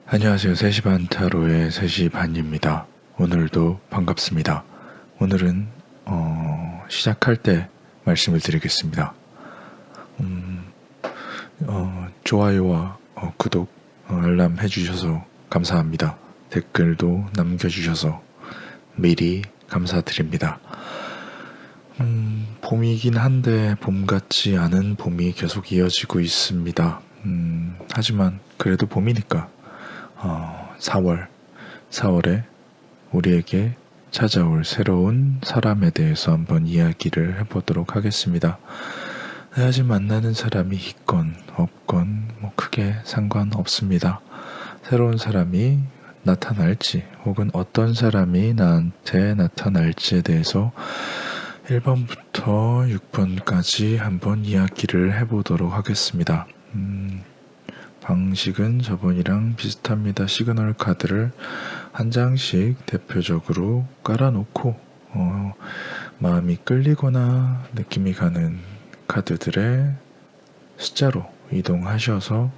안녕하세요. 3시 반 타로의 3시 반입니다. 오늘도 반갑습니다. 오늘은 시작할 때 말씀을 드리겠습니다. 좋아요와 구독, 알람 해주셔서 감사합니다. 댓글도 남겨주셔서 미리 감사드립니다. 봄이긴 한데 봄 같지 않은 봄이 계속 이어지고 있습니다. 하지만 그래도 봄이니까 4월에 우리에게 찾아올 새로운 사람에 대해서 한번 이야기를 해보도록 하겠습니다. 아직 만나는 사람이 있건 없건 크게 상관없습니다. 새로운 사람이 나타날지 혹은 어떤 사람이 나한테 나타날지에 대해서 1번부터 6번까지 한번 이야기를 해보도록 하겠습니다. 방식은 저번이랑 비슷합니다. 시그널 카드를 한 장씩 대표적으로 깔아놓고 마음이 끌리거나 느낌이 가는 카드들의 숫자로 이동하셔서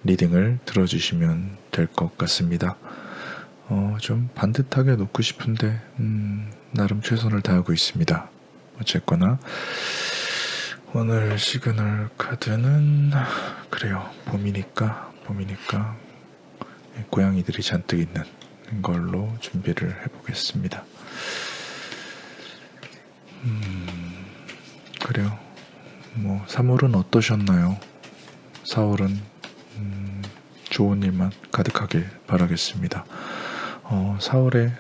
리딩을 들어주시면 될 것 같습니다. 좀 반듯하게 놓고 싶은데 나름 최선을 다하고 있습니다. 어쨌거나 오늘 시그널 카드는 그래요. 봄이니까 고양이들이 잔뜩 있는 걸로 준비를 해보겠습니다. 그래요. 3월은 어떠셨나요? 4월은 좋은 일만 가득하길 바라겠습니다. 4월에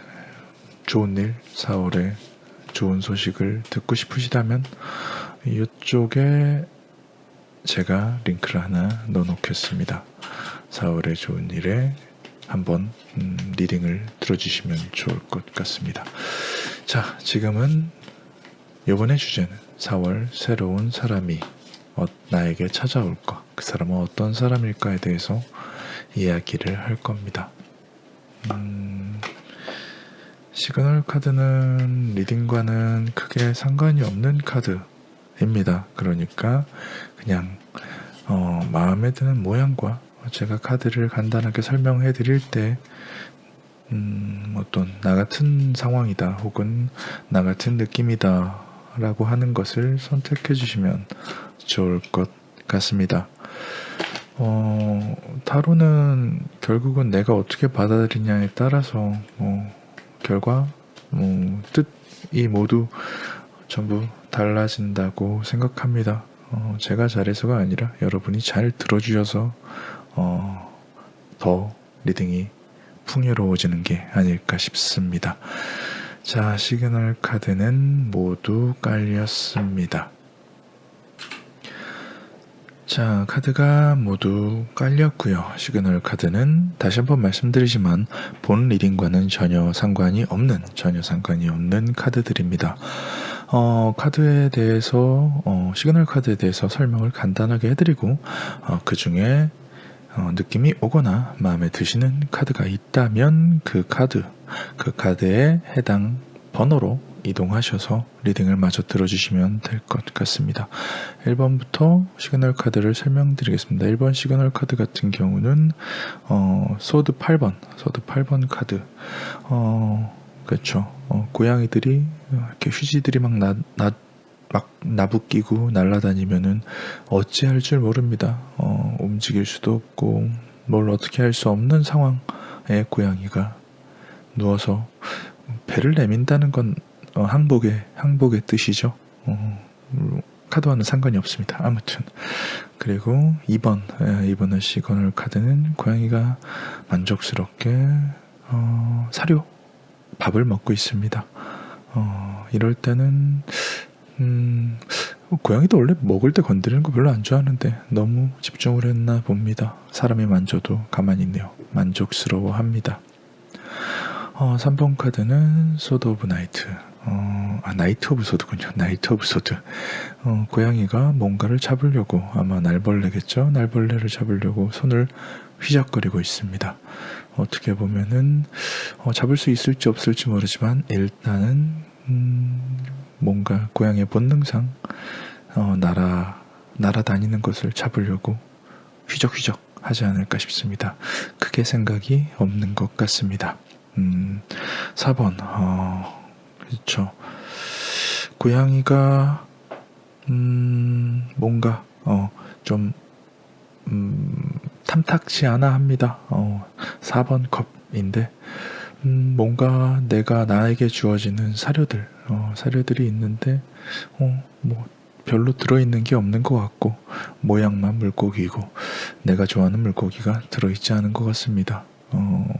좋은 일, 4월에 좋은 소식을 듣고 싶으시다면 이쪽에 제가 링크를 하나 넣어놓겠습니다. 4월의 좋은 일에 한번 리딩을 들어주시면 좋을 것 같습니다. 자, 지금은 이번의 주제는 4월 새로운 사람이 나에게 찾아올까? 그 사람은 어떤 사람일까에 대해서 이야기를 할 겁니다. 시그널 카드는 리딩과는 크게 상관이 없는 카드입니다. 그러니까 그냥 마음에 드는 모양과 제가 카드를 간단하게 설명해 드릴 때 어떤 나 같은 상황이다 혹은 나 같은 느낌이다 라고 하는 것을 선택해 주시면 좋을 것 같습니다. 타로는 결국은 내가 어떻게 받아들이냐에 따라서 결과, 뜻이 모두 전부 달라진다고 생각합니다. 제가 잘해서가 아니라 여러분이 잘 들어주셔서 더 리딩이 풍요로워지는 게 아닐까 싶습니다. 자, 시그널 카드는 모두 깔렸습니다. 자, 카드가 모두 깔렸고요. 시그널 카드는 다시 한번 말씀드리지만 본 리딩과는 전혀 상관이 없는 카드들입니다. 카드에 대해서 시그널 카드에 대해서 설명을 간단하게 해드리고 그 중에 느낌이 오거나 마음에 드시는 카드가 있다면 그 카드에 해당 번호로 이동하셔서 리딩을 마저 들어주시면 될 것 같습니다. 1번부터 시그널 카드를 설명드리겠습니다. 1번 시그널 카드 같은 경우는 소드 8번 카드. 그렇죠. 고양이들이 이렇게 휴지들이 막 나부끼고 날아다니면은 어찌할 줄 모릅니다. 움직일 수도 없고 뭘 어떻게 할 수 없는 상황에 고양이가 누워서 배를 내민다는 건 항복의 뜻이죠. 카드와는 상관이 없습니다. 아무튼 그리고 2번의 시그널 카드는 고양이가 만족스럽게 밥을 먹고 있습니다. 이럴 때는 고양이도 원래 먹을 때 건드리는 거 별로 안 좋아하는데 너무 집중을 했나 봅니다. 사람이 만져도 가만히 있네요. 만족스러워합니다. 3번 카드는 소드 오브 나이트. 나이트 오브 소드군요. 나이트 오브 소드. 고양이가 뭔가를 잡으려고, 아마 날벌레겠죠? 날벌레를 잡으려고 손을 휘적거리고 있습니다. 어떻게 보면은 잡을 수 있을지 없을지 모르지만 일단은 뭔가 고양이의 본능상 날아다니는 것을 잡으려고 휘적휘적 하지 않을까 싶습니다. 크게 생각이 없는 것 같습니다. 4번, 그렇죠. 고양이가, 뭔가, 좀, 탐탁치 않아 합니다. 4번 컵인데, 뭔가 내가 나에게 주어지는 사료들이 있는데, 뭐, 별로 들어있는 게 없는 것 같고, 모양만 물고기이고, 내가 좋아하는 물고기가 들어있지 않은 것 같습니다.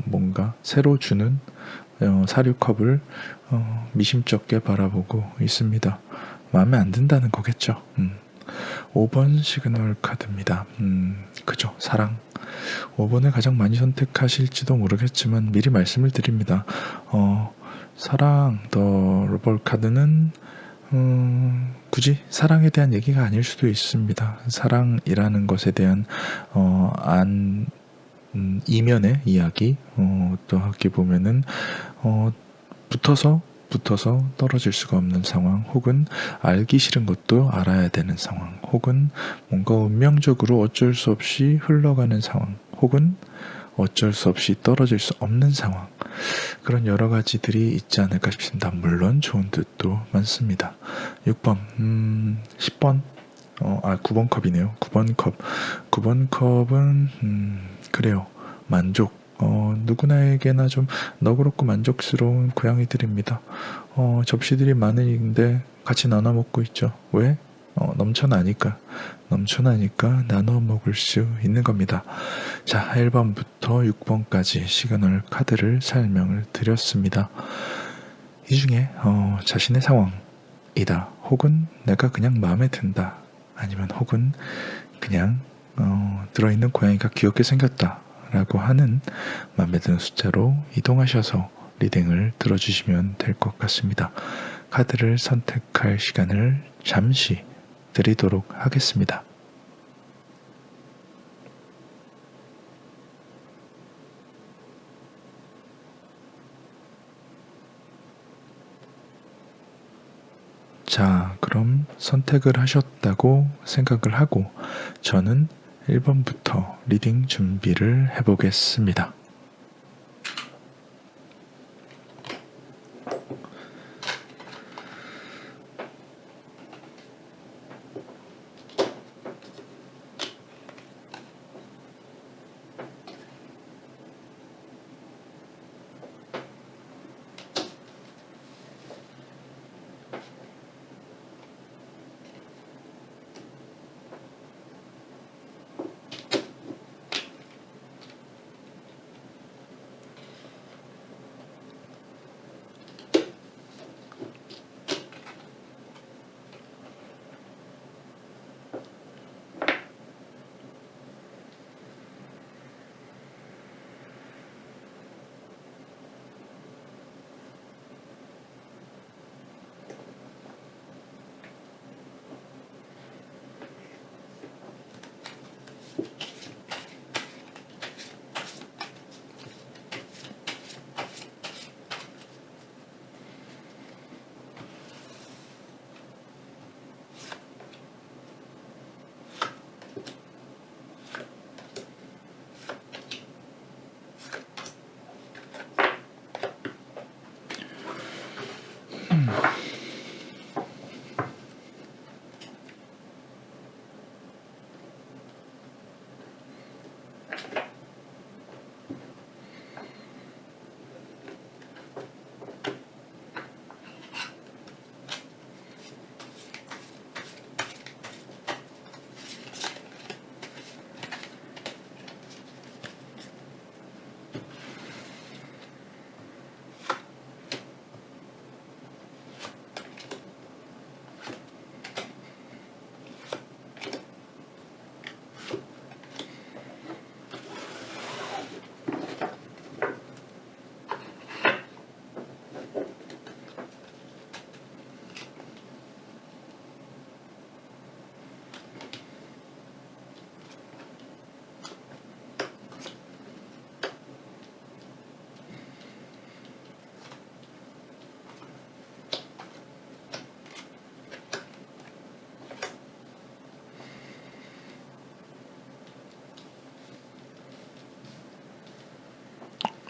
뭔가 새로 주는 사료컵을 미심쩍게 바라보고 있습니다. 마음에 안 든다는 거겠죠. 5번 시그널 카드입니다. 그죠. 사랑. 5번을 가장 많이 선택하실지도 모르겠지만 미리 말씀을 드립니다. 사랑 더 로벌 카드는 굳이 사랑에 대한 얘기가 아닐 수도 있습니다. 사랑이라는 것에 대한 이면의 이야기, 또 어떻게 보면은 붙어서 떨어질 수가 없는 상황, 혹은 알기 싫은 것도 알아야 되는 상황, 혹은 뭔가 운명적으로 어쩔 수 없이 흘러가는 상황, 혹은 어쩔 수 없이 떨어질 수 없는 상황, 그런 여러 가지들이 있지 않을까 싶습니다. 물론 좋은 뜻도 많습니다. 6번, 10번, 9번 컵이네요. 9번 컵. 9번 컵은, 그래요. 만족. 누구나에게나 좀 너그럽고 만족스러운 고양이들입니다. 접시들이 많은데 같이 나눠 먹고 있죠. 왜? 넘쳐나니까 나눠 먹을 수 있는 겁니다. 자, 1번부터 6번까지 시그널 카드를 설명을 드렸습니다. 이 중에 자신의 상황이다, 혹은 내가 그냥 마음에 든다, 아니면 혹은 그냥 들어있는 고양이가 귀엽게 생겼다 라고 하는 마음에 드는 숫자로 이동하셔서 리딩을 들어주시면 될 것 같습니다. 카드를 선택할 시간을 잠시 드리도록 하겠습니다. 자, 그럼 선택을 하셨다고 생각을 하고 저는 1번부터 리딩 준비를 해보겠습니다.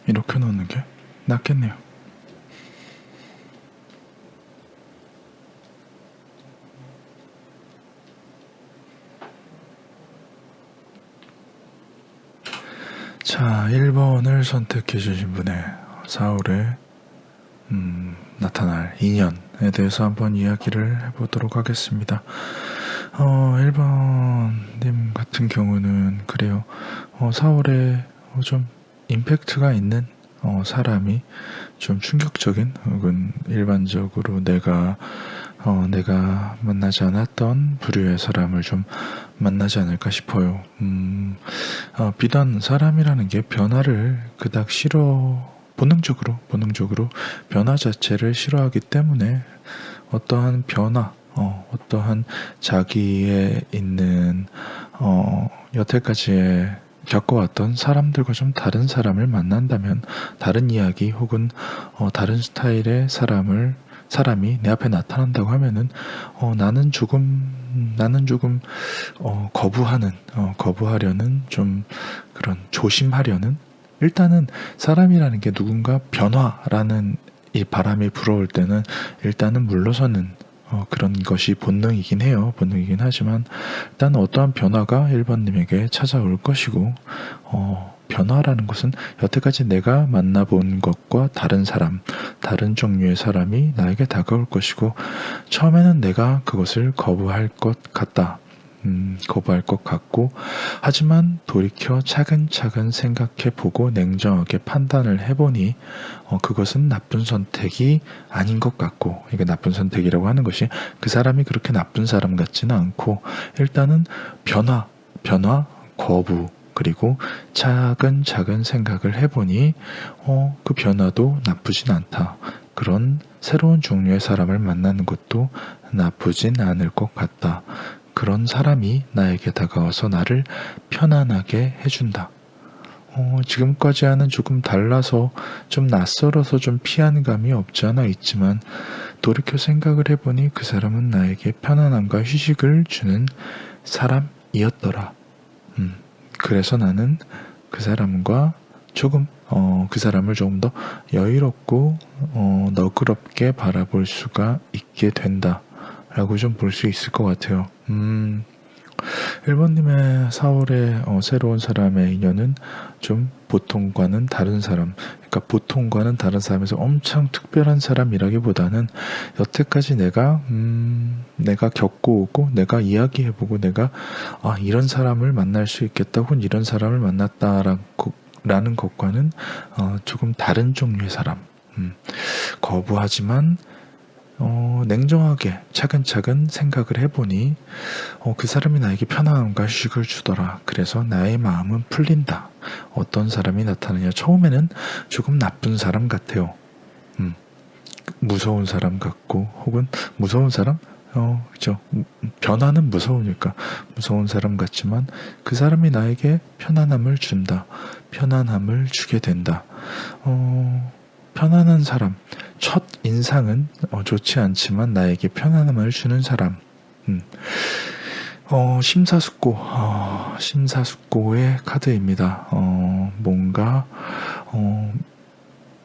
이렇게 놓는 게 낫겠네요. 자, 1번을 선택해 주신 분의 4월에 나타날 인연에 대해서 한번 이야기를 해보도록 하겠습니다. 1번님 같은 경우는 그래요. 4월에 좀 임팩트가 있는 사람이 좀 충격적인 혹은 일반적으로 내가 만나지 않았던 부류의 사람을 좀 만나지 않을까 싶어요. 비단 사람이라는 게 변화를 그닥 본능적으로 변화 자체를 싫어하기 때문에 어떠한 변화, 어떠한 자기의 있는 여태까지의 겪어왔던 사람들과 좀 다른 사람을 만난다면 다른 이야기 혹은 다른 스타일의 사람이 내 앞에 나타난다고 하면은 나는 조금 거부하려는 좀 그런 조심하려는 일단은 사람이라는 게 누군가 변화라는 이 바람이 불어올 때는 일단은 물러서는 그런 것이 본능이긴 해요. 본능이긴 하지만 일단 어떠한 변화가 1번님에게 찾아올 것이고 변화라는 것은 여태까지 내가 만나본 것과 다른 사람, 다른 종류의 사람이 나에게 다가올 것이고 처음에는 내가 그것을 거부할 것 같고 하지만 돌이켜 차근차근 생각해보고 냉정하게 판단을 해보니 그것은 나쁜 선택이 아닌 것 같고 이게 나쁜 선택이라고 하는 것이 그 사람이 그렇게 나쁜 사람 같지는 않고 일단은 변화, 거부 그리고 차근차근 생각을 해보니 그 변화도 나쁘진 않다. 그런 새로운 종류의 사람을 만나는 것도 나쁘진 않을 것 같다. 그런 사람이 나에게 다가와서 나를 편안하게 해준다. 지금까지와는 조금 달라서 좀 낯설어서 좀 피하는 감이 없지 않아 있지만 돌이켜 생각을 해보니 그 사람은 나에게 편안함과 휴식을 주는 사람이었더라. 그래서 나는 그 사람과 그 사람을 조금 더 여유롭고 너그럽게 바라볼 수가 있게 된다. 라고 좀 볼 수 있을 것 같아요. 1번님의 4월의 새로운 사람의 인연은 좀 보통과는 다른 사람, 그러니까 보통과는 다른 사람에서 엄청 특별한 사람이라기보다는 여태까지 내가 겪고 오고 내가 이야기해보고 내가 이런 사람을 만날 수 있겠다 혹은 이런 사람을 만났다라는 것과는 조금 다른 종류의 사람. 거부하지만 냉정하게 차근차근 생각을 해보니 그 사람이 나에게 편안함과 휴식을 주더라. 그래서 나의 마음은 풀린다. 어떤 사람이 나타나냐. 처음에는 조금 나쁜 사람 같아요. 무서운 사람 같고 혹은 무서운 사람? 그죠. 변화는 무서우니까 무서운 사람 같지만 그 사람이 나에게 편안함을 준다. 편안함을 주게 된다. 편안한 사람. 첫 인상은 좋지 않지만 나에게 편안함을 주는 사람. 심사숙고의 카드입니다. 뭔가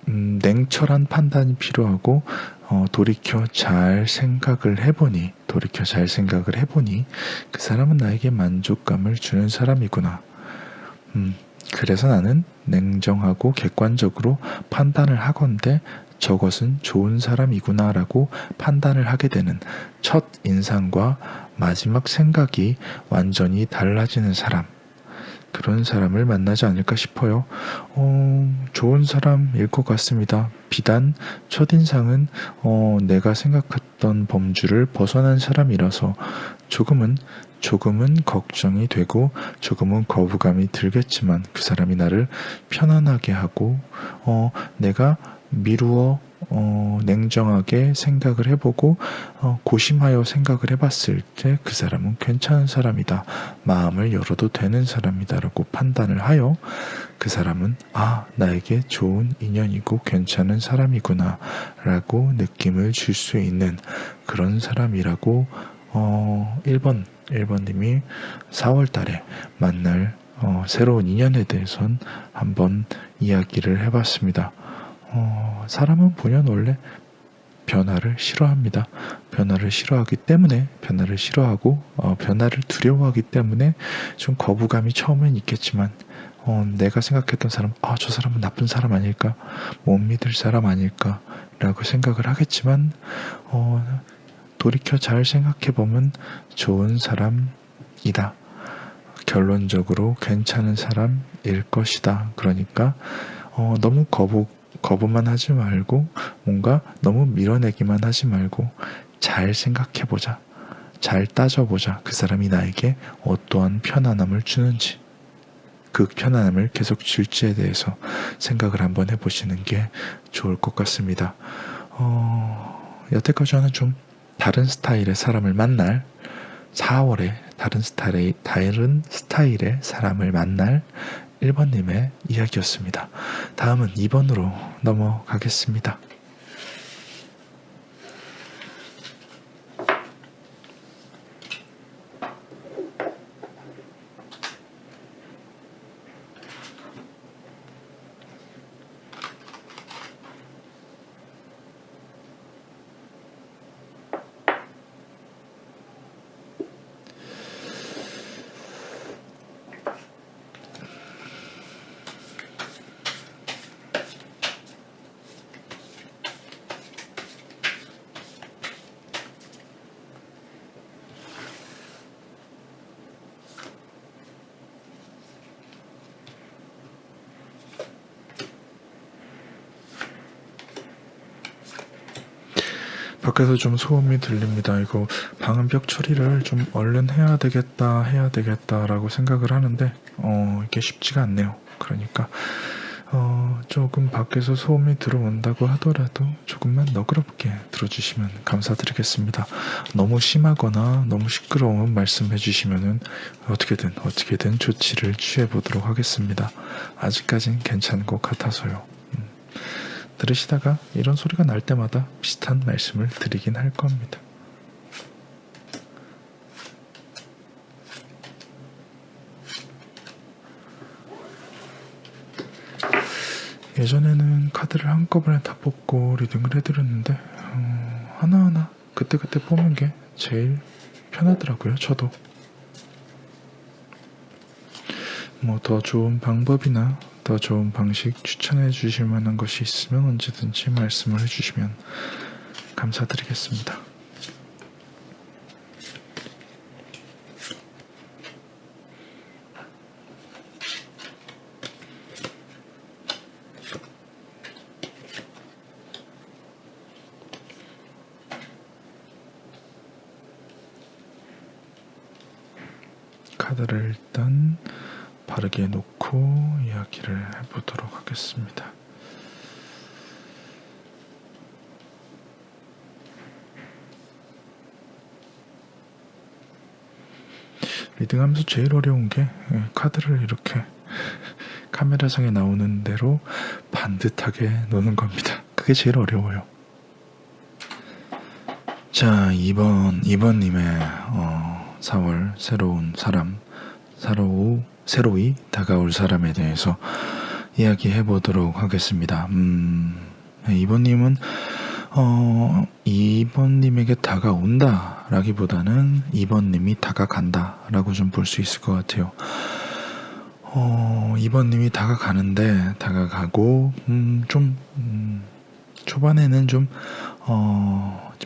냉철한 판단이 필요하고 돌이켜 잘 생각을 해보니 그 사람은 나에게 만족감을 주는 사람이구나. 그래서 나는 냉정하고 객관적으로 판단을 하건대 저것은 좋은 사람이구나 라고 판단을 하게 되는 첫 인상과 마지막 생각이 완전히 달라지는 사람, 그런 사람을 만나지 않을까 싶어요. 좋은 사람일 것 같습니다. 비단 첫인상은 내가 생각했던 범주를 벗어난 사람이라서 조금은 걱정이 되고 조금은 거부감이 들겠지만 그 사람이 나를 편안하게 하고 내가 미루어 냉정하게 생각을 해보고 고심하여 생각을 해봤을 때 그 사람은 괜찮은 사람이다. 마음을 열어도 되는 사람이다 라고 판단을 하여 그 사람은 나에게 좋은 인연이고 괜찮은 사람이구나 라고 느낌을 줄 수 있는 그런 사람이라고 1번님이 4월 달에 만날 새로운 인연에 대해선 한번 이야기를 해봤습니다. 사람은 본연 원래 변화를 싫어합니다. 변화를 싫어하기 때문에 변화를 싫어하고 변화를 두려워하기 때문에 좀 거부감이 처음엔 있겠지만 내가 생각했던 사람, 저 사람은 나쁜 사람 아닐까, 못 믿을 사람 아닐까 라고 생각을 하겠지만 돌이켜 잘 생각해보면 좋은 사람이다. 결론적으로 괜찮은 사람일 것이다. 그러니까 너무 거부만 하지 말고 뭔가 너무 밀어내기만 하지 말고 잘 생각해보자. 잘 따져보자. 그 사람이 나에게 어떠한 편안함을 주는지, 그 편안함을 계속 줄지에 대해서 생각을 한번 해보시는 게 좋을 것 같습니다. 여태까지 저는 좀 다른 스타일의 사람을 만날 4월에 다른 스타일의 사람을 만날 1번님의 이야기였습니다. 다음은 2번으로 넘어가겠습니다. 밖에서 좀 소음이 들립니다. 이거 방음 벽 처리를 좀 얼른 해야 되겠다라고 생각을 하는데 이게 쉽지가 않네요. 그러니까 조금 밖에서 소음이 들어온다고 하더라도 조금만 너그럽게 들어주시면 감사드리겠습니다. 너무 심하거나 너무 시끄러우면 말씀해 주시면은 어떻게든 조치를 취해 보도록 하겠습니다. 아직까진 괜찮은 것 같아서요. 들으시다가 이런 소리가 날 때마다 비슷한 말씀을 드리긴 할 겁니다. 예전에는 카드를 한꺼번에 다 뽑고 리딩을 해드렸는데 하나하나 그때그때 뽑는 게 제일 편하더라고요. 저도 뭐 더 좋은 방법이나 더 좋은 방식 추천해 주실 만한 것이 있으면 언제든지 말씀을 해주시면 감사드리겠습니다. 카드를 일단 바르게 놓고 이야기를 해보도록 하겠습니다. 리딩하면서 제일 어려운 게 카드를 이렇게 카메라상에 나오는 대로 반듯하게 놓는 겁니다. 그게 제일 어려워요. 자, 2번님의 4월 새로운 사람, 새로이 다가올 사람에 대해서 이야기해 보도록 하겠습니다. 이번님은 2번님에게 다가온다 라기보다는 2번님이 다가간다 라고 좀 볼 수 있을 것 같아요. 2번님이 다가가고 초반에는 좀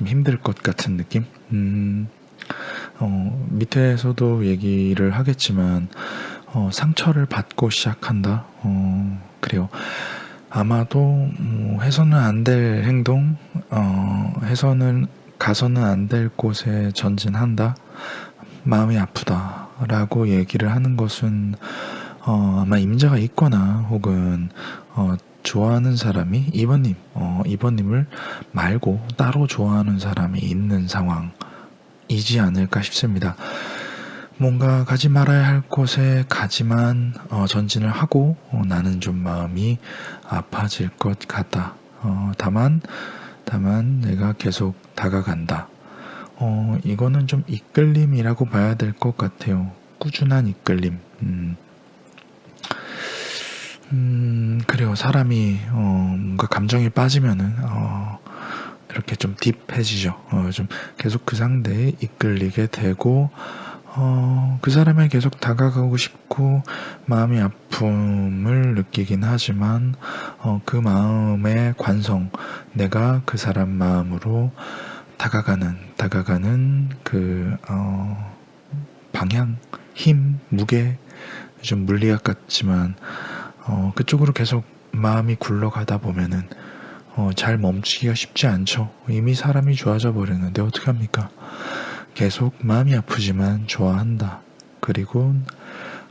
힘들 것 같은 느낌? 밑에서도 얘기를 하겠지만 상처를 받고 시작한다. 그래요. 아마도 해서는 안 될 행동, 가서는 안 될 곳에 전진한다. 마음이 아프다라고 얘기를 하는 것은 아마 임자가 있거나 혹은 좋아하는 사람이 이번님을 말고 따로 좋아하는 사람이 있는 상황이지 않을까 싶습니다. 뭔가 가지 말아야 할 곳에 가지만 전진을 하고 나는 좀 마음이 아파질 것 같다. 다만 내가 계속 다가간다. 이거는 좀 이끌림이라고 봐야 될 것 같아요. 꾸준한 이끌림. 그래요. 사람이 뭔가 감정에 빠지면은 이렇게 좀 딥해지죠. 좀 계속 그 상대에 이끌리게 되고 그 사람에 계속 다가가고 싶고 마음의 아픔을 느끼긴 하지만 그 마음의 관성, 내가 그 사람 마음으로 다가가는 그 방향, 힘, 무게, 좀 물리학 같지만 그쪽으로 계속 마음이 굴러가다 보면은 잘 멈추기가 쉽지 않죠. 이미 사람이 좋아져 버렸는데 어떡합니까? 계속 마음이 아프지만 좋아한다. 그리고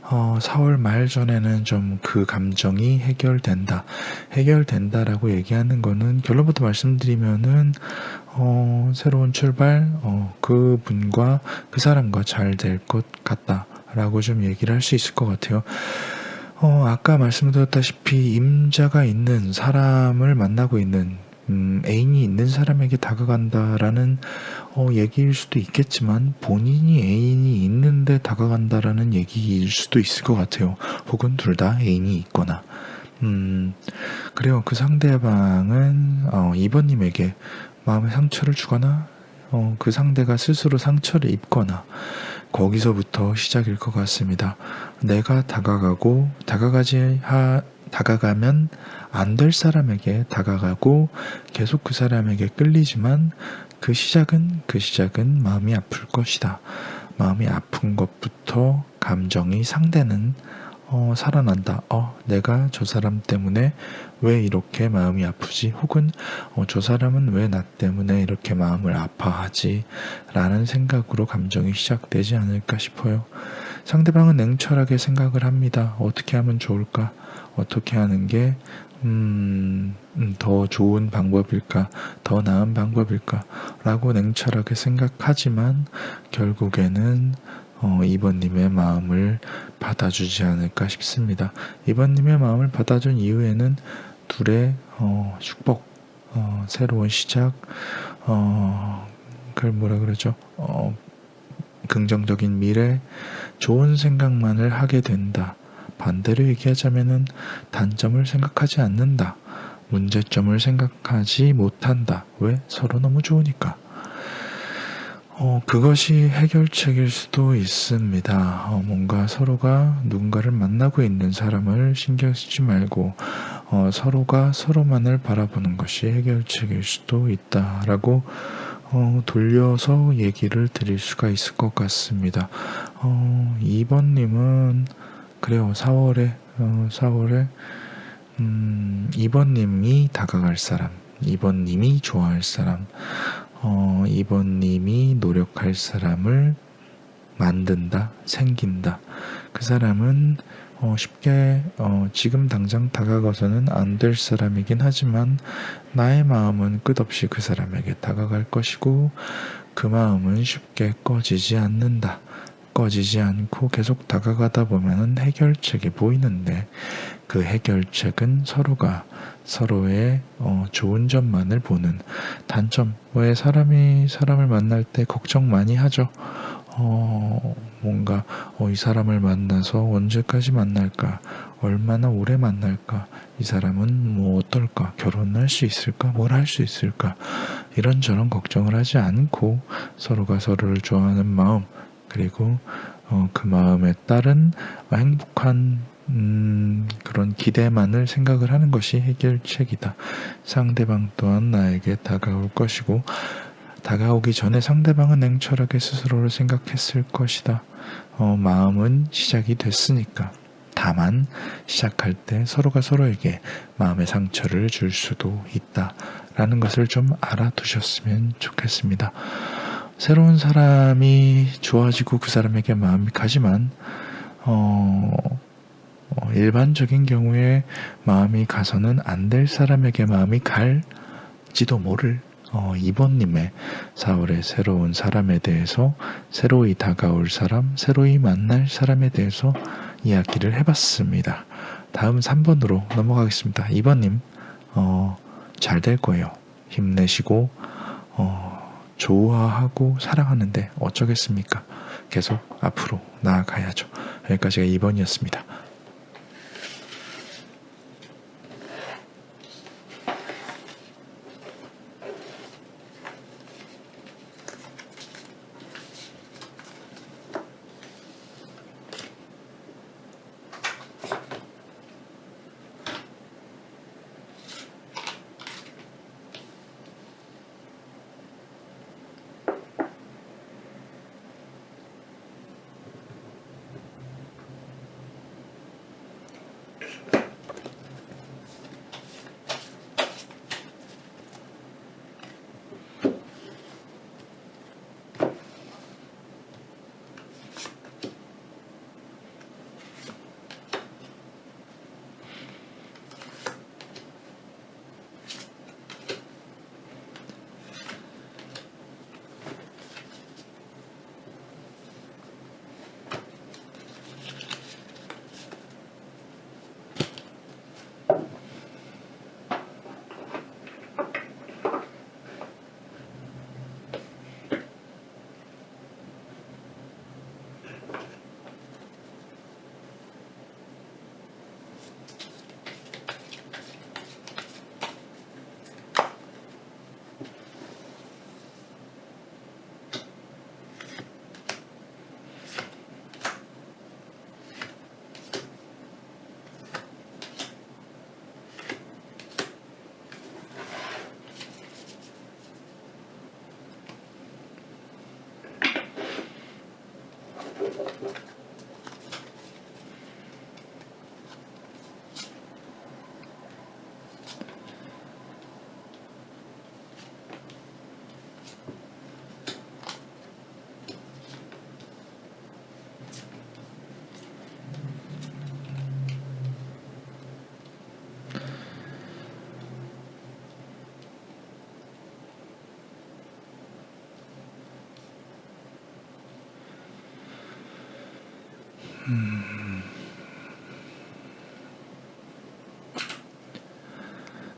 4월 말 전에는 좀 그 감정이 해결된다라고 얘기하는 거는 결론부터 말씀드리면은 새로운 출발, 그분과 그 사람과 잘 될 것 같다라고 좀 얘기를 할 수 있을 것 같아요. 아까 말씀드렸다시피 임자가 있는 사람을 만나고 있는 애인이 있는 사람에게 다가간다라는 얘기일 수도 있겠지만 본인이 애인이 있는데 다가간다라는 얘기일 수도 있을 것 같아요. 혹은 둘 다 애인이 있거나. 그래요. 그 상대방은 2번님에게 마음의 상처를 주거나 그 상대가 스스로 상처를 입거나 거기서부터 시작일 것 같습니다. 내가 다가가면 안 될 사람에게 다가가고 계속 그 사람에게 끌리지만 그 시작은 마음이 아플 것이다. 마음이 아픈 것부터 감정이 상대는 살아난다. 내가 저 사람 때문에 왜 이렇게 마음이 아프지? 혹은 저 사람은 왜 나 때문에 이렇게 마음을 아파하지? 라는 생각으로 감정이 시작되지 않을까 싶어요. 상대방은 냉철하게 생각을 합니다. 어떻게 하면 좋을까? 어떻게 하는 게 더 좋은 방법일까? 더 나은 방법일까? 라고 냉철하게 생각하지만 결국에는 2번님의 마음을 받아주지 않을까 싶습니다. 2번님의 마음을 받아준 이후에는 둘의 축복, 새로운 시작, 그걸 뭐라 그러죠? 긍정적인 미래, 좋은 생각만을 하게 된다. 반대로 얘기하자면은 단점을 생각하지 않는다. 문제점을 생각하지 못한다. 왜? 서로 너무 좋으니까. 그것이 해결책일 수도 있습니다. 뭔가 서로가 누군가를 만나고 있는 사람을 신경 쓰지 말고 서로가 서로만을 바라보는 것이 해결책일 수도 있다라고 돌려서 얘기를 드릴 수가 있을 것 같습니다. 2번님은 그래요. 4월에 2번님이 다가갈 사람, 2번님이 좋아할 사람, 2번님이 노력할 사람을 만든다, 생긴다. 그 사람은 쉽게 지금 당장 다가가서는 안 될 사람이긴 하지만 나의 마음은 끝없이 그 사람에게 다가갈 것이고 그 마음은 쉽게 꺼지지 않는다. 꺼지지 않고 계속 다가가다 보면은 해결책이 보이는데 그 해결책은 서로가 서로의 좋은 점만을 보는 단점. 왜 사람이 사람을 만날 때 걱정 많이 하죠. 뭔가 이 사람을 만나서 언제까지 만날까? 얼마나 오래 만날까? 이 사람은 뭐 어떨까? 결혼할 수 있을까? 뭘 할 수 있을까? 이런저런 걱정을 하지 않고 서로가 서로를 좋아하는 마음 그리고 그 마음에 따른 행복한 그런 기대만을 생각을 하는 것이 해결책이다. 상대방 또한 나에게 다가올 것이고 다가오기 전에 상대방은 냉철하게 스스로를 생각했을 것이다. 마음은 시작이 됐으니까. 다만 시작할 때 서로가 서로에게 마음의 상처를 줄 수도 있다라는 것을 좀 알아두셨으면 좋겠습니다. 새로운 사람이 좋아지고 그 사람에게 마음이 가지만 일반적인 경우에 마음이 가서는 안 될 사람에게 마음이 갈지도 모를 2번님의 4월의 새로운 사람에 대해서 새로이 다가올 사람, 새로이 만날 사람에 대해서 이야기를 해봤습니다. 다음 3번으로 넘어가겠습니다. 2번님 잘 될 거예요. 힘내시고 좋아하고 사랑하는데 어쩌겠습니까? 계속 앞으로 나아가야죠. 여기까지가 2번이었습니다.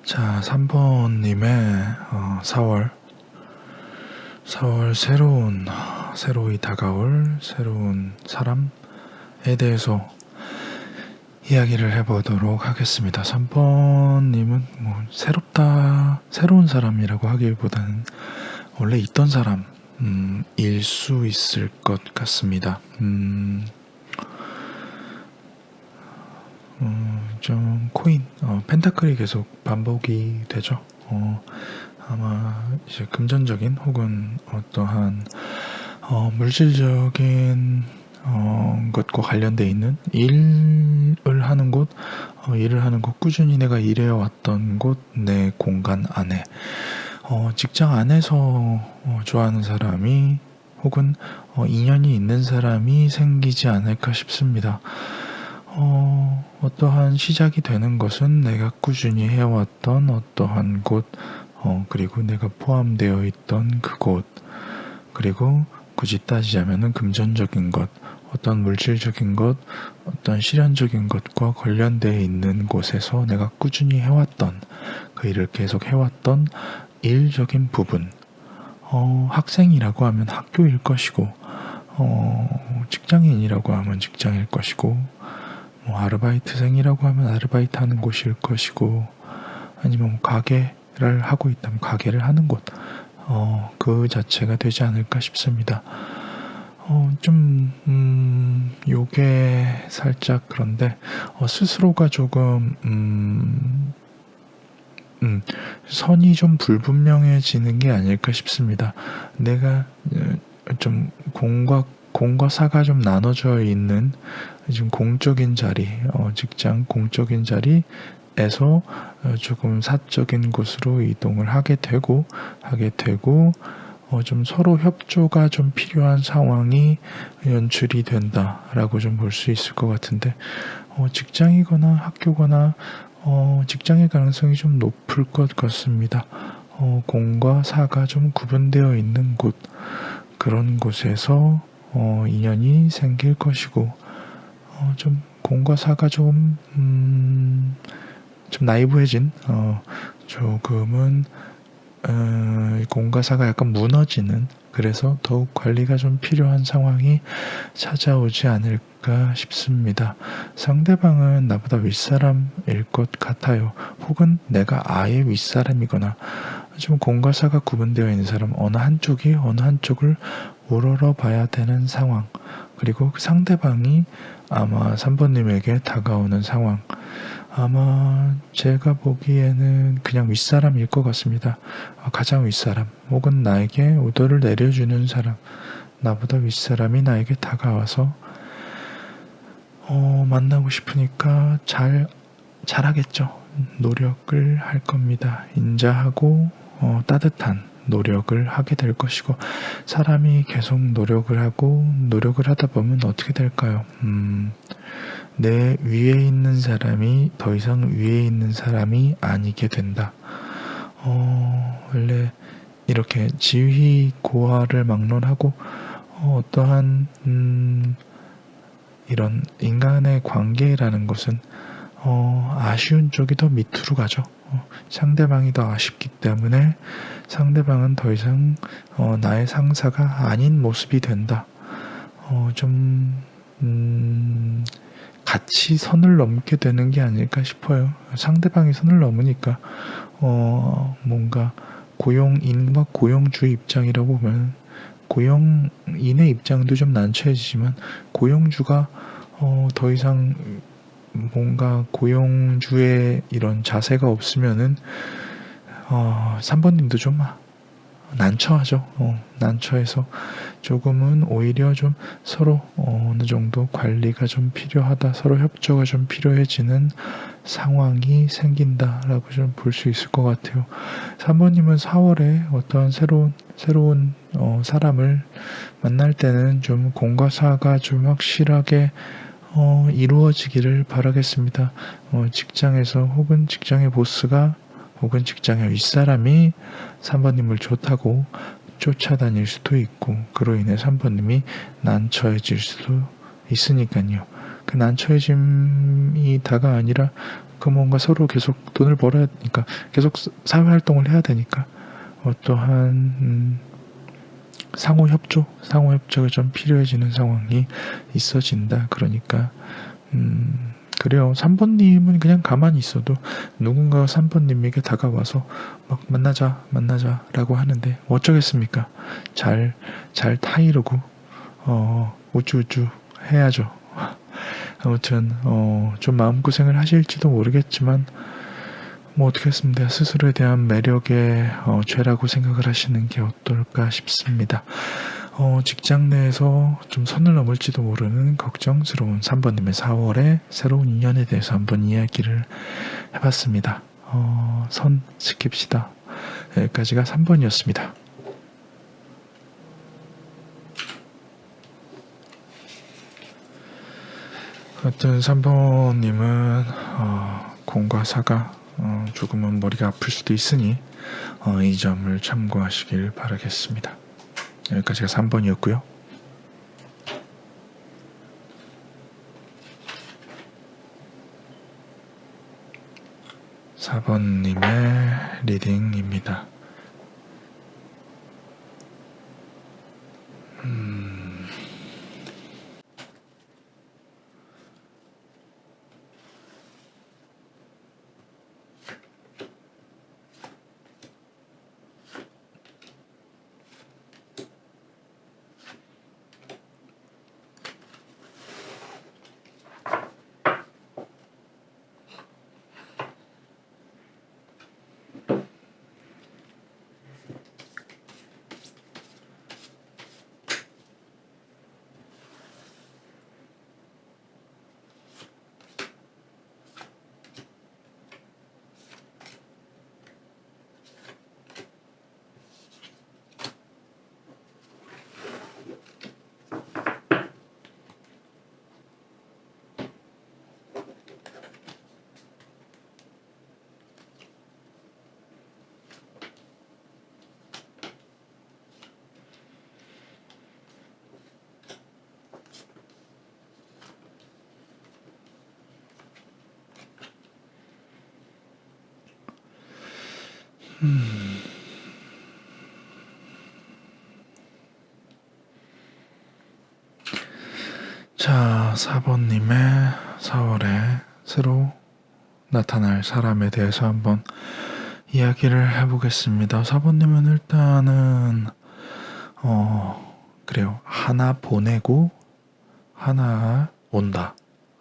자, 3번님의 4월 새로이 다가올 새로운 사람에 대해서 이야기를 해보도록 하겠습니다. 3번님은 새로운 사람이라고 하기보다는 원래 있던 사람일 수 있을 것 같습니다. 좀 펜타클이 계속 반복이 되죠. 아마 이제 금전적인 혹은 어떠한 물질적인 것과 관련돼 있는 일을 하는 곳, 꾸준히 내가 일해왔던 곳, 내 공간 안에 직장 안에서 좋아하는 사람이 혹은 인연이 있는 사람이 생기지 않을까 싶습니다. 어떠한 시작이 되는 것은 내가 꾸준히 해왔던 어떠한 곳, 그리고 내가 포함되어 있던 그곳, 그리고 굳이 따지자면은 금전적인 것, 어떤 물질적인 것, 어떤 실현적인 것과 관련되어 있는 곳에서 내가 꾸준히 해왔던, 그 일을 계속 해왔던 일적인 부분, 학생이라고 하면 학교일 것이고, 직장인이라고 하면 직장일 것이고, 아르바이트생이라고 하면 아르바이트 하는 곳일 것이고, 아니면 가게를 하고 있다면 가게를 하는 곳, 그 자체가 되지 않을까 싶습니다. 요게 살짝 그런데, 스스로가 조금, 선이 좀 불분명해지는 게 아닐까 싶습니다. 내가 좀 공과 사가 좀 나눠져 있는 지금 공적인 자리, 직장 공적인 자리에서 조금 사적인 곳으로 이동을 하게 되고 좀 서로 협조가 좀 필요한 상황이 연출이 된다라고 좀 볼 수 있을 것 같은데, 직장이거나 학교거나 직장의 가능성이 좀 높을 것 같습니다. 공과 사가 좀 구분되어 있는 곳, 그런 곳에서 인연이 생길 것이고, 좀 공과 사가 좀 나이브해진, 조금은 공과 사가 약간 무너지는, 그래서 더욱 관리가 좀 필요한 상황이 찾아오지 않을까 싶습니다. 상대방은 나보다 윗사람일 것 같아요. 혹은 내가 아예 윗사람이거나, 좀 공과 사가 구분되어 있는 사람, 어느 한쪽을 우러러 봐야 되는 상황, 그리고 그 상대방이 아마 3번님에게 다가오는 상황, 아마 제가 보기에는 그냥 윗사람일 것 같습니다. 가장 윗사람, 혹은 나에게 오더를 내려주는 사람, 나보다 윗사람이 나에게 다가와서 만나고 싶으니까 잘하겠죠. 노력을 할 겁니다. 인자하고 따뜻한 노력을 하게 될 것이고, 사람이 계속 노력을 하다 보면 어떻게 될까요? 내 위에 있는 사람이 더 이상 위에 있는 사람이 아니게 된다. 원래 이렇게 지위 고하를 막론하고 어떠한 이런 인간의 관계라는 것은 아쉬운 쪽이 더 밑으로 가죠. 상대방이 더 아쉽기 때문에 상대방은 더 이상 나의 상사가 아닌 모습이 된다. 같이 선을 넘게 되는 게 아닐까 싶어요. 상대방이 선을 넘으니까 뭔가 고용인과 고용주의 입장이라고 보면, 고용인의 입장도 좀 난처해지지만 고용주가 더 이상 뭔가 고용주의 이런 자세가 없으면은 3번님도 좀 난처하죠. 난처해서 조금은 오히려 좀 서로 어느 정도 관리가 좀 필요하다, 서로 협조가 좀 필요해지는 상황이 생긴다라고 좀 볼 수 있을 것 같아요. 3번님은 4월에 어떤 새로운 사람을 만날 때는 좀 공과 사가 좀 확실하게 이루어지기를 바라겠습니다. 직장에서 혹은 직장의 보스가 혹은 직장의 윗사람이 3번님을 좋다고 쫓아다닐 수도 있고, 그로 인해 3번님이 난처해질 수도 있으니까요. 그 난처해짐이 다가 아니라 그 뭔가 서로 계속 돈을 벌어야 되니까 계속 사회활동을 해야 되니까 어떠한 상호 협조가 좀 필요해지는 상황이 있어진다. 그러니까 그래요. 3번님은 그냥 가만히 있어도 누군가가 3번님에게 다가와서 막 만나자라고 하는데 어쩌겠습니까? 잘 타이르고 우쭈우쭈 해야죠. 아무튼 좀 마음고생을 하실지도 모르겠지만 뭐 어떻겠습니다. 스스로에 대한 매력의 죄라고 생각을 하시는 게 어떨까 싶습니다. 직장 내에서 좀 선을 넘을지도 모르는 걱정스러운 3번님의 4월의 새로운 인연에 대해서 한번 이야기를 해봤습니다. 선 지킵시다. 여기까지가 3번이었습니다. 하여튼 3번님은 공과 사가 조금은 머리가 아플 수도 있으니 이 점을 참고하시길 바라겠습니다. 여기까지가 3번이었고요. 4번님의 리딩입니다. 자, 4번님의 4월에 새로 나타날 사람에 대해서 한번 이야기를 해보겠습니다. 4번님은 일단은 그래요. 하나 보내고 하나 온다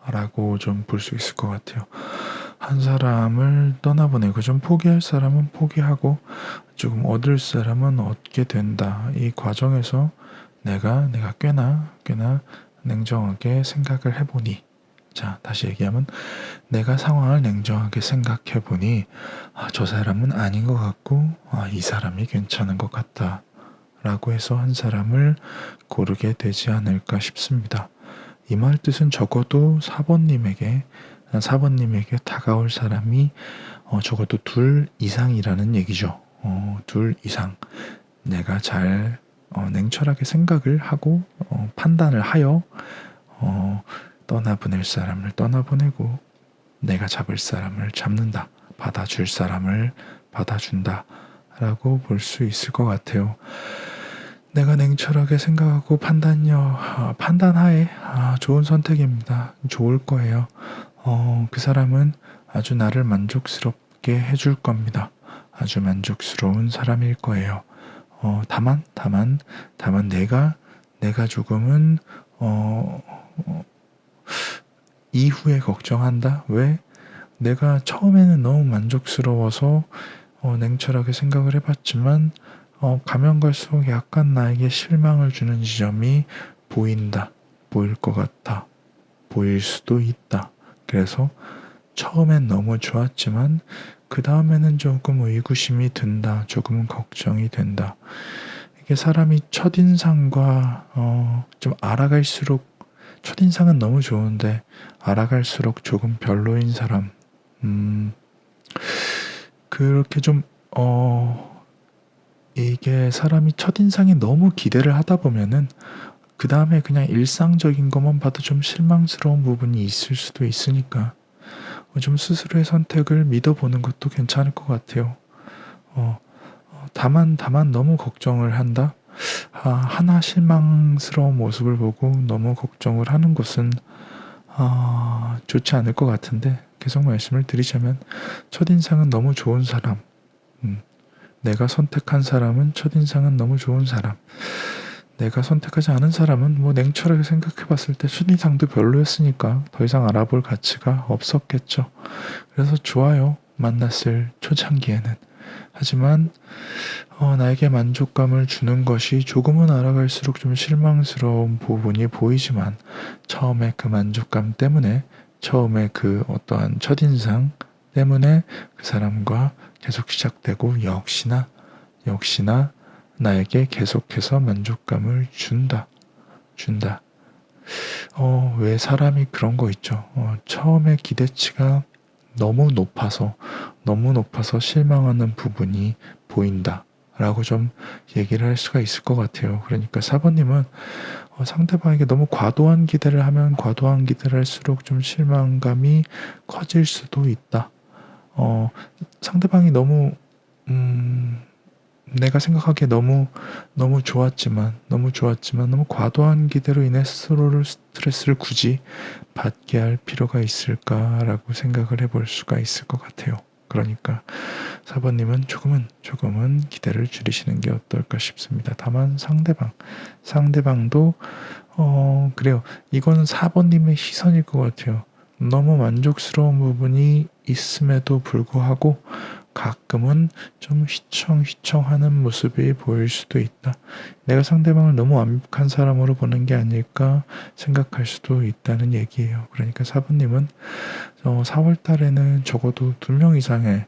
라고 좀 볼 수 있을 것 같아요. 한 사람을 떠나보내고 좀 포기할 사람은 포기하고 조금 얻을 사람은 얻게 된다. 이 과정에서 내가 꽤나 냉정하게 생각을 해보니, 자, 다시 얘기하면 내가 상황을 냉정하게 생각해보니 저 사람은 아닌 것 같고 이 사람이 괜찮은 것 같다 라고 해서 한 사람을 고르게 되지 않을까 싶습니다. 이 말 뜻은 적어도 4번님에게 다가올 사람이 적어도 둘 이상이라는 얘기죠. 둘 이상. 내가 잘 냉철하게 생각을 하고 판단을 하여 떠나보낼 사람을 떠나보내고 내가 잡을 사람을 잡는다. 받아줄 사람을 받아준다. 라고 볼 수 있을 것 같아요. 내가 냉철하게 생각하고 판단하에 좋은 선택입니다. 좋을 거예요. 그 사람은 아주 나를 만족스럽게 해줄 겁니다. 아주 만족스러운 사람일 거예요. 다만 내가 조금은 이후에 걱정한다. 왜? 내가 처음에는 너무 만족스러워서 냉철하게 생각을 해봤지만 가면 갈수록 약간 나에게 실망을 주는 지점이 보일 것 같아. 보일 수도 있다. 그래서 처음엔 너무 좋았지만 그 다음에는 조금 의구심이 든다. 조금은 걱정이 된다. 이게 사람이 첫인상과 좀 알아갈수록 첫인상은 너무 좋은데 알아갈수록 조금 별로인 사람 그렇게 좀 이게 사람이 첫인상에 너무 기대를 하다 보면은 그 다음에 그냥 일상적인 것만 봐도 좀 실망스러운 부분이 있을 수도 있으니까 좀 스스로의 선택을 믿어보는 것도 괜찮을 것 같아요. 다만 너무 걱정을 한다? 하나 실망스러운 모습을 보고 너무 걱정을 하는 것은 좋지 않을 것 같은데, 계속 말씀을 드리자면 첫인상은 너무 좋은 사람, 내가 선택한 사람은 첫인상은 너무 좋은 사람, 내가 선택하지 않은 사람은 뭐 냉철하게 생각해 봤을 때 첫인상도 별로였으니까 더 이상 알아볼 가치가 없었겠죠. 그래서 좋아요, 만났을 초창기에는. 하지만 나에게 만족감을 주는 것이 조금은 알아갈수록 좀 실망스러운 부분이 보이지만, 처음에 그 만족감 때문에, 처음에 그 어떠한 첫인상 때문에 그 사람과 계속 시작되고 역시나 나에게 계속해서 만족감을 준다. 왜 사람이 그런 거 있죠. 처음에 기대치가 너무 높아서 실망하는 부분이 보인다 라고 좀 얘기를 할 수가 있을 것 같아요. 그러니까 사번님은 상대방에게 너무 과도한 기대를 하면 과도한 기대를 할수록 좀 실망감이 커질 수도 있다. 상대방이 너무 내가 생각하기에 너무 좋았지만 너무 과도한 기대로 인해 스스로를 스트레스를 굳이 받게 할 필요가 있을까라고 생각을 해볼 수가 있을 것 같아요. 그러니까 사번님은 조금은 기대를 줄이시는 게 어떨까 싶습니다. 다만 상대방도 그래요. 이거는 4번님의 시선일 것 같아요. 너무 만족스러운 부분이 있음에도 불구하고 가끔은 좀 휘청휘청하는 모습이 보일 수도 있다. 내가 상대방을 너무 완벽한 사람으로 보는 게 아닐까 생각할 수도 있다는 얘기예요. 그러니까 4번님은 4월 달에는 적어도 2명 이상의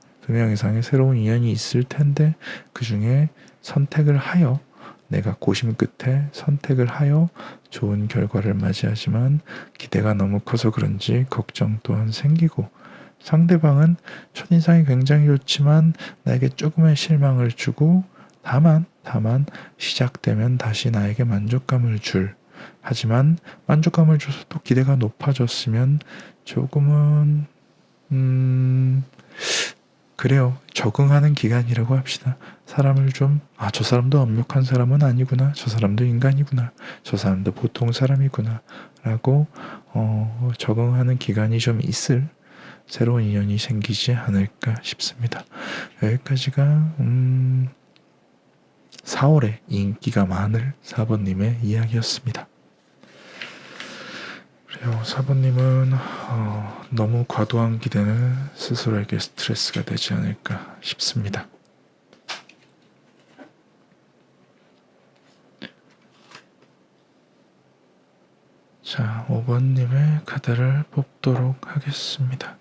새로운 인연이 있을 텐데, 그 중에 선택을 하여, 내가 고심 끝에 선택을 하여 좋은 결과를 맞이하지만 기대가 너무 커서 그런지 걱정 또한 생기고, 상대방은 첫인상이 굉장히 좋지만 나에게 조금의 실망을 주고, 다만 시작되면 다시 나에게 만족감을 하지만 만족감을 줘서 또 기대가 높아졌으면 조금은 그래요. 적응하는 기간이라고 합시다. 사람을 좀, 저 사람도 완벽한 사람은 아니구나. 저 사람도 인간이구나. 저 사람도 보통 사람이구나. 라고 적응하는 기간이 좀 있을 새로운 인연이 생기지 않을까 싶습니다. 여기까지가 4월에 인기가 많을 4번님의 이야기였습니다. 그래요. 4번님은 너무 과도한 기대는 스스로에게 스트레스가 되지 않을까 싶습니다. 자, 5번님의 카드를 뽑도록 하겠습니다.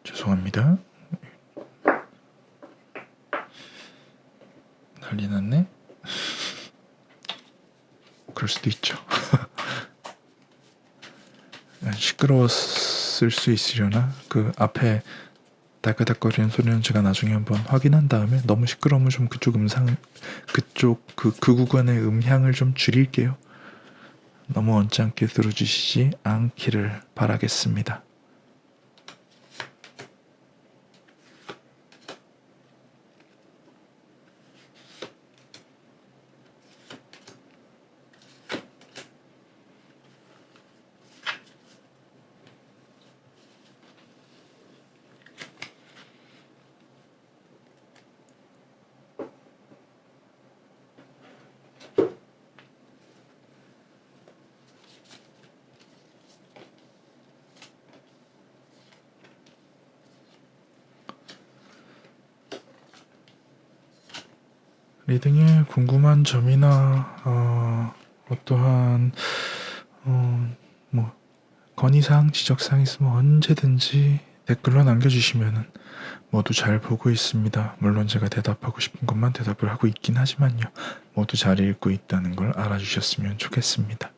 죄송합니다. 난리 났네. 그럴 수도 있죠. 시끄러웠을 수 있으려나? 그 앞에 달까닥거리는 소리는 제가 나중에 한번 확인한 다음에, 너무 시끄러우면 좀 그쪽 그 구간의 음향을 좀 줄일게요. 너무 언짢게 들어주시지 않기를 바라겠습니다. 리딩에 궁금한 점이나 어떠한 건의사항, 지적사항 있으면 언제든지 댓글로 남겨주시면은 모두 잘 보고 있습니다. 물론 제가 대답하고 싶은 것만 대답을 하고 있긴 하지만요. 모두 잘 읽고 있다는 걸 알아주셨으면 좋겠습니다.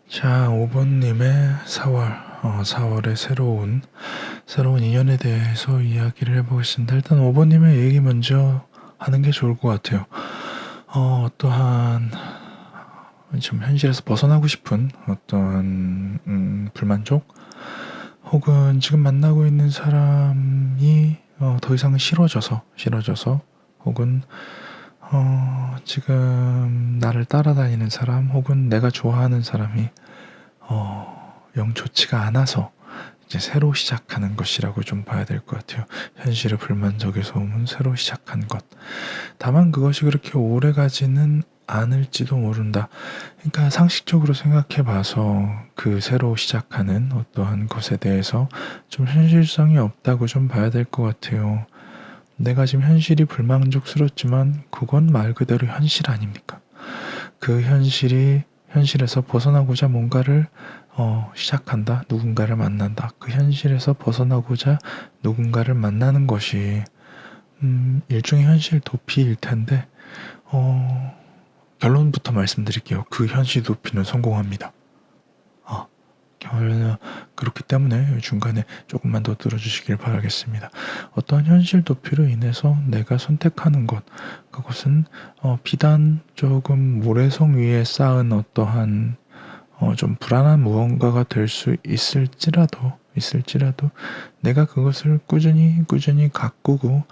자, 5번님의 4월의 새로운 인연에 대해서 이야기를 해보겠습니다. 일단 5번님의 얘기 먼저 하는 게 좋을 것 같아요. 어떠한 좀 현실에서 벗어나고 싶은 어떤 불만족 혹은 지금 만나고 있는 사람이 더 이상 싫어져서 혹은 지금 나를 따라다니는 사람 혹은 내가 좋아하는 사람이 영 좋지가 않아서 이제 새로 시작하는 것이라고 좀 봐야 될 것 같아요. 현실의 불만족에서 오면 새로 시작한 것. 다만 그것이 그렇게 오래 가지는 않을지도 모른다. 그러니까 상식적으로 생각해 봐서 그 새로 시작하는 어떠한 것에 대해서 좀 현실성이 없다고 좀 봐야 될 것 같아요. 내가 지금 현실이 불만족스럽지만 그건 말 그대로 현실 아닙니까? 그 현실에서 벗어나고자 뭔가를 시작한다. 누군가를 만난다. 그 현실에서 벗어나고자 누군가를 만나는 것이 일종의 현실 도피일 텐데 결론부터 말씀드릴게요. 그 현실 도피는 성공합니다. 그렇기 때문에 중간에 조금만 더 들어주시길 바라겠습니다. 어떠한 현실 도피로 인해서 내가 선택하는 것, 그것은 비단 조금 모래성 위에 쌓은 어떠한 좀 불안한 무언가가 될 수 있을지라도 내가 그것을 꾸준히 가꾸고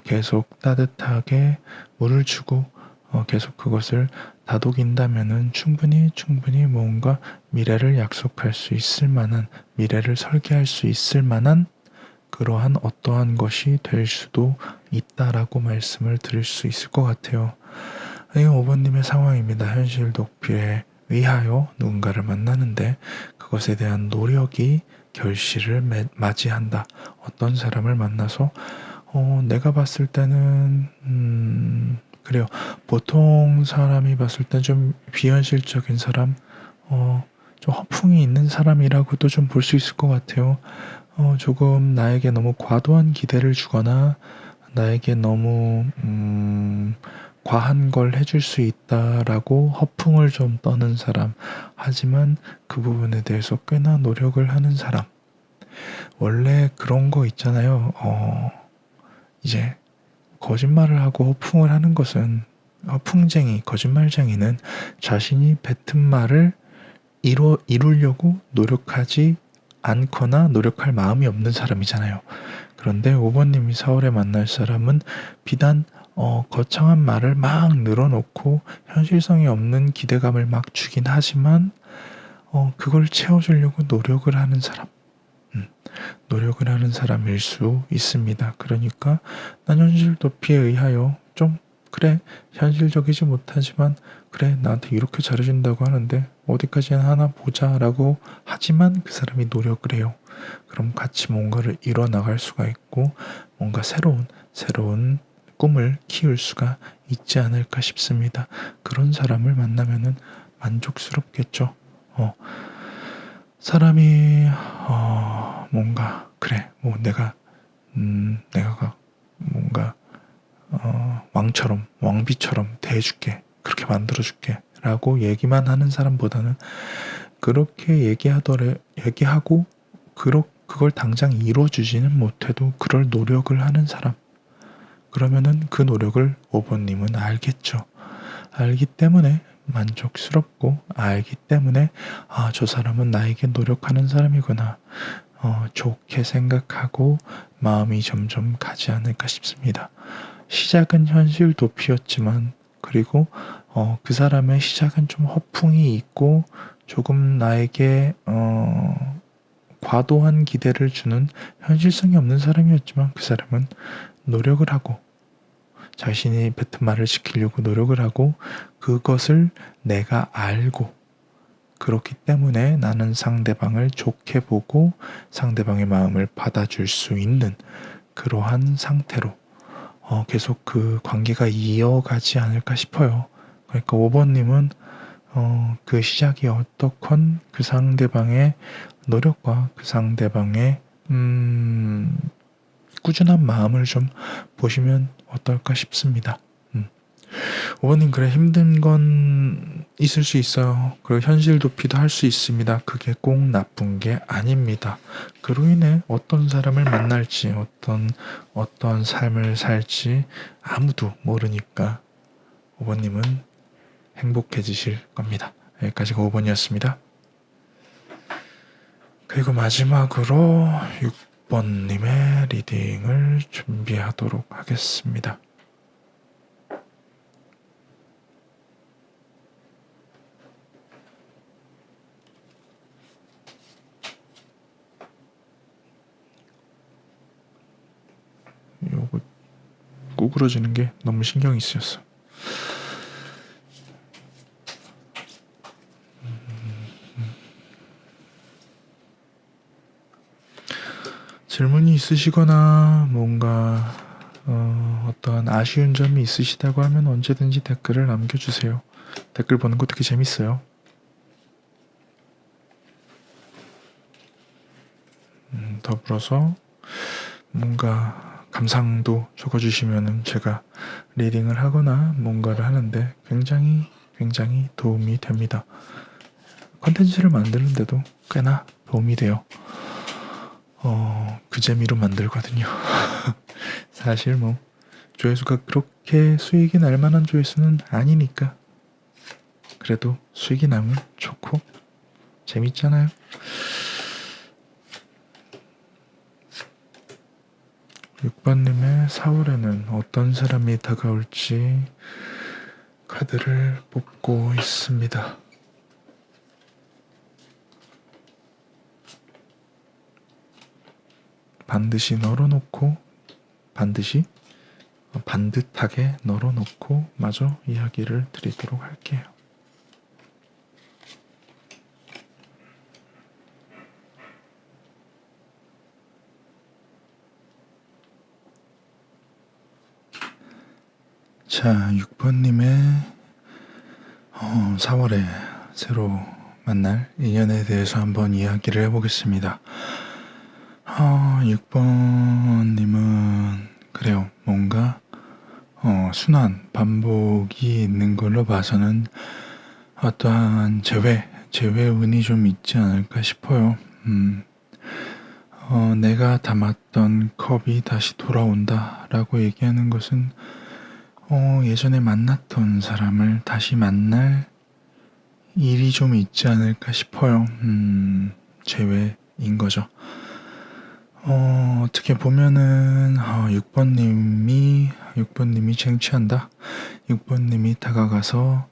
계속 따뜻하게 물을 주고 계속 그것을 다독인다면은 충분히 뭔가 미래를 약속할 수 있을 만한, 미래를 설계할 수 있을 만한 그러한 어떠한 것이 될 수도 있다라고 말씀을 드릴 수 있을 것 같아요. 이 5번님의 상황입니다. 현실 도피에 의하여 누군가를 만나는데 그것에 대한 노력이 결실을 맞이한다. 어떤 사람을 만나서 내가 봤을 때는 그래요. 보통 사람이 봤을 때 좀 비현실적인 사람, 좀 허풍이 있는 사람이라고도 좀 볼 수 있을 것 같아요. 조금 나에게 너무 과도한 기대를 주거나 나에게 너무 과한 걸 해줄 수 있다라고 허풍을 좀 떠는 사람. 하지만 그 부분에 대해서 꽤나 노력을 하는 사람. 원래 그런 거 있잖아요. 이제 거짓말을 하고 허풍을 하는 것은 거짓말쟁이는 자신이 뱉은 말을 이루려고 노력하지 않거나 노력할 마음이 없는 사람이잖아요. 그런데 5번님이 4월에 만날 사람은 비단 거창한 말을 막 늘어놓고 현실성이 없는 기대감을 막 주긴 하지만 그걸 채워주려고 노력을 하는 사람일 수 있습니다. 그러니까 난 현실 도피에 의하여 좀 그래 현실적이지 못하지만 그래 나한테 이렇게 잘해준다고 하는데 어디까지나 하나 보자라고 하지만 그 사람이 노력을 해요. 그럼 같이 뭔가를 이뤄나갈 수가 있고 뭔가 새로운 꿈을 키울 수가 있지 않을까 싶습니다. 그런 사람을 만나면은 만족스럽겠죠. 사람이 뭔가 그래 뭐 내가 뭔가 왕비처럼 대해줄게 그렇게 만들어줄게 라고 얘기만 하는 사람보다는 그렇게 얘기하고 그걸 당장 이뤄주지는 못해도 그럴 노력을 하는 사람, 그러면은 그 노력을 5번님은 알겠죠. 알기 때문에 만족스럽고 알기 때문에 저 사람은 나에게 노력하는 사람이구나 좋게 생각하고 마음이 점점 가지 않을까 싶습니다. 시작은 현실 도피였지만 그리고 그 사람의 시작은 좀 허풍이 있고 조금 나에게 과도한 기대를 주는 현실성이 없는 사람이었지만 그 사람은 노력을 하고 자신이 뱉은 말을 지키려고 노력을 하고 그것을 내가 알고 그렇기 때문에 나는 상대방을 좋게 보고 상대방의 마음을 받아줄 수 있는 그러한 상태로 계속 그 관계가 이어가지 않을까 싶어요. 그러니까 5번님은 그 시작이 어떻건 그 상대방의 노력과 그 상대방의 꾸준한 마음을 좀 보시면 어떨까 싶습니다. 5번님, 그래, 힘든 건 있을 수 있어요. 그리고 현실 도피도 할 수 있습니다. 그게 꼭 나쁜 게 아닙니다. 그로 인해 어떤 사람을 만날지, 어떤 삶을 살지 아무도 모르니까 5번님은 행복해지실 겁니다. 여기까지가 5번이었습니다. 그리고 마지막으로 6번님의 리딩을 준비하도록 하겠습니다. 요거 구부러지는 게 너무 신경이 쓰였어. 질문이 있으시거나 뭔가 어떤 아쉬운 점이 있으시다고 하면 언제든지 댓글을 남겨주세요. 댓글 보는 거 되게 재밌어요. 더불어서 뭔가 감상도 적어주시면은 제가 리딩을 하거나 뭔가를 하는데 굉장히 도움이 됩니다. 컨텐츠를 만드는데도 꽤나 도움이 돼요. 그 재미로 만들거든요. 사실 뭐 조회수가 그렇게 수익이 날 만한 조회수는 아니니까 그래도 수익이 나면 좋고 재밌잖아요. (6번님의) 4월에는 어떤 사람이 다가올지 카드를 뽑고 있습니다. 반드시 널어놓고 반듯하게 널어놓고 마저 이야기를 드리도록 할게요. 자, 6번님의 4월에 새로 만날 인연에 대해서 한번 이야기를 해보겠습니다. 6번님은 그래요. 뭔가 순환, 반복이 있는 걸로 봐서는 어떠한 재회 운이 좀 있지 않을까 싶어요. 내가 담았던 컵이 다시 돌아온다 라고 얘기하는 것은 예전에 만났던 사람을 다시 만날 일이 좀 있지 않을까 싶어요. 재회인 거죠. 어떻게 보면은 6번님이 쟁취한다. 6번님이 다가가서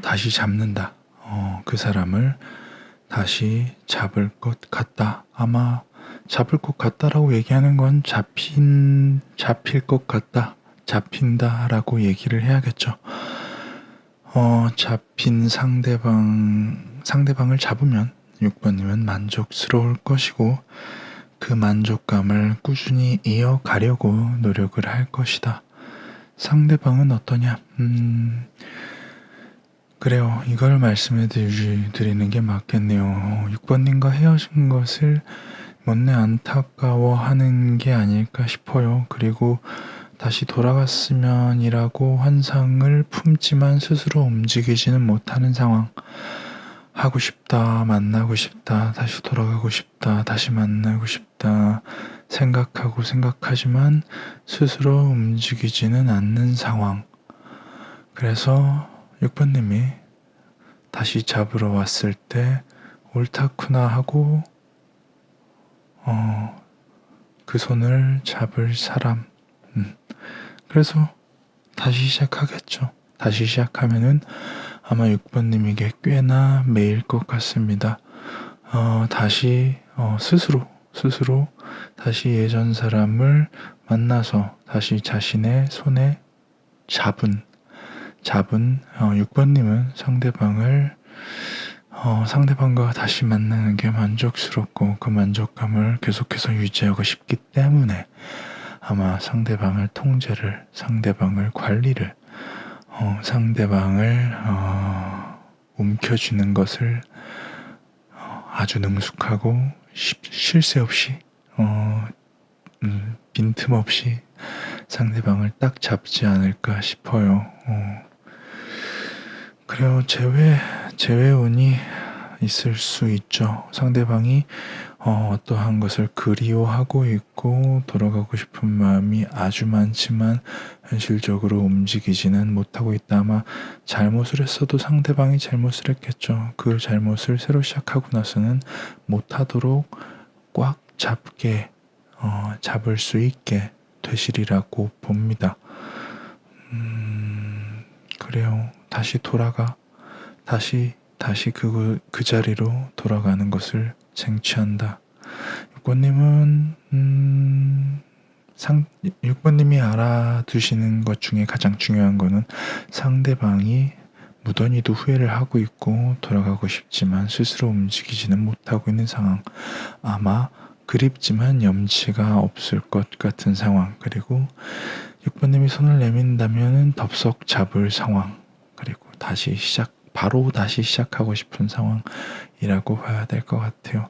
다시 잡는다. 그 사람을 다시 잡을 것 같다. 아마 잡을 것 같다라고 얘기하는 건 잡힐 것 같다. 잡힌다라고 얘기를 해야겠죠. 잡힌 상대방을 잡으면 6번님은 만족스러울 것이고 그 만족감을 꾸준히 이어가려고 노력을 할 것이다. 상대방은 어떠냐? 그래요. 이걸 말씀해 드리는 게 맞겠네요. 6번님과 헤어진 것을 못내 안타까워하는 게 아닐까 싶어요. 그리고 다시 돌아갔으면이라고 환상을 품지만 스스로 움직이지는 못하는 상황. 하고 싶다, 만나고 싶다, 다시 돌아가고 싶다, 다시 만나고 싶다 생각하지만 스스로 움직이지는 않는 상황. 그래서 6번님이 다시 잡으러 왔을 때 옳다구나 하고 그 손을 잡을 사람. 그래서 다시 시작하겠죠. 다시 시작하면은 아마 6번님에게 꽤나 매일 것 같습니다. 다시 스스로 다시 예전 사람을 만나서 다시 자신의 손에 잡은 6번님은 상대방과 다시 만나는 게 만족스럽고 그 만족감을 계속해서 유지하고 싶기 때문에 아마 상대방을 통제를, 상대방을 관리를, 상대방을 움켜쥐는 것을 아주 능숙하고 쉴 새 없이 빈틈없이 상대방을 딱 잡지 않을까 싶어요. 그래요. 제외운이 있을 수 있죠. 상대방이 어떠한 것을 그리워하고 있고 돌아가고 싶은 마음이 아주 많지만 현실적으로 움직이지는 못하고 있다. 아마 잘못을 했어도 상대방이 잘못을 했겠죠. 그 잘못을 새로 시작하고 나서는 못하도록 꽉 잡을 수 있게 되시리라고 봅니다. 그래요. 다시 그 자리로 돌아가는 것을 쟁취한다. 6번님은 6번님이 알아두시는 것 중에 가장 중요한 거는 상대방이 무던히도 후회를 하고 있고 돌아가고 싶지만 스스로 움직이지는 못하고 있는 상황. 아마 그립지만 염치가 없을 것 같은 상황. 그리고 6번님이 손을 내민다면 덥석 잡을 상황. 그리고 바로 다시 시작하고 싶은 상황이라고 봐야 될 것 같아요.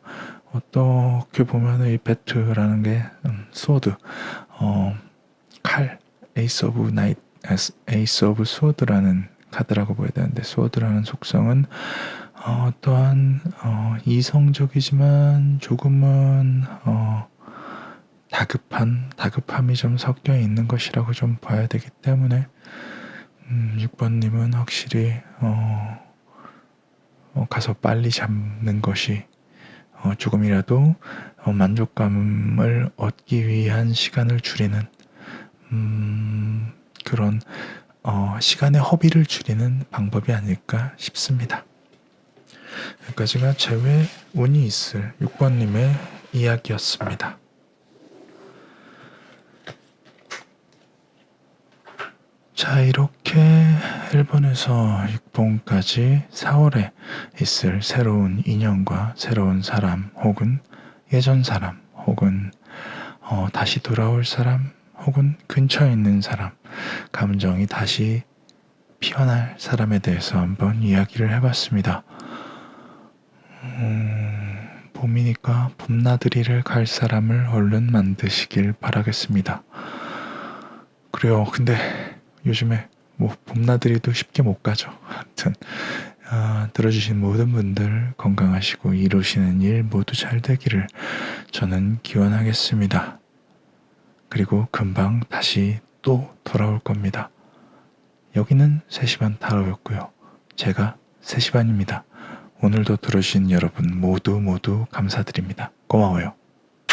어떻게 보면 이 배트라는 게 소드, 칼, 에이스 오브 소드라는 카드라고 보여야 되는데, 소드라는 속성은 어떠한 이성적이지만 조금은 다급함이 좀 섞여 있는 것이라고 좀 봐야 되기 때문에 6번님은 확실히 가서 빨리 잡는 것이 조금이라도 만족감을 얻기 위한 시간을 줄이는 그런 시간의 허비를 줄이는 방법이 아닐까 싶습니다. 여기까지가 제외 운이 있을 6번님의 이야기였습니다. 자, 이렇게 1번에서 6번까지 4월에 있을 새로운 인연과 새로운 사람, 혹은 예전 사람, 혹은 다시 돌아올 사람, 혹은 근처에 있는 사람, 감정이 다시 피어날 사람에 대해서 한번 이야기를 해봤습니다. 봄이니까 봄나들이를 갈 사람을 얼른 만드시길 바라겠습니다. 그래요. 근데 요즘에 봄나들이도 쉽게 못 가죠. 하여튼 들어주신 모든 분들 건강하시고 이루시는 일 모두 잘 되기를 저는 기원하겠습니다. 그리고 금방 다시 또 돌아올 겁니다. 여기는 3시반 타로였고요. 제가 3시반입니다. 오늘도 들어주신 여러분 모두 감사드립니다. 고마워요.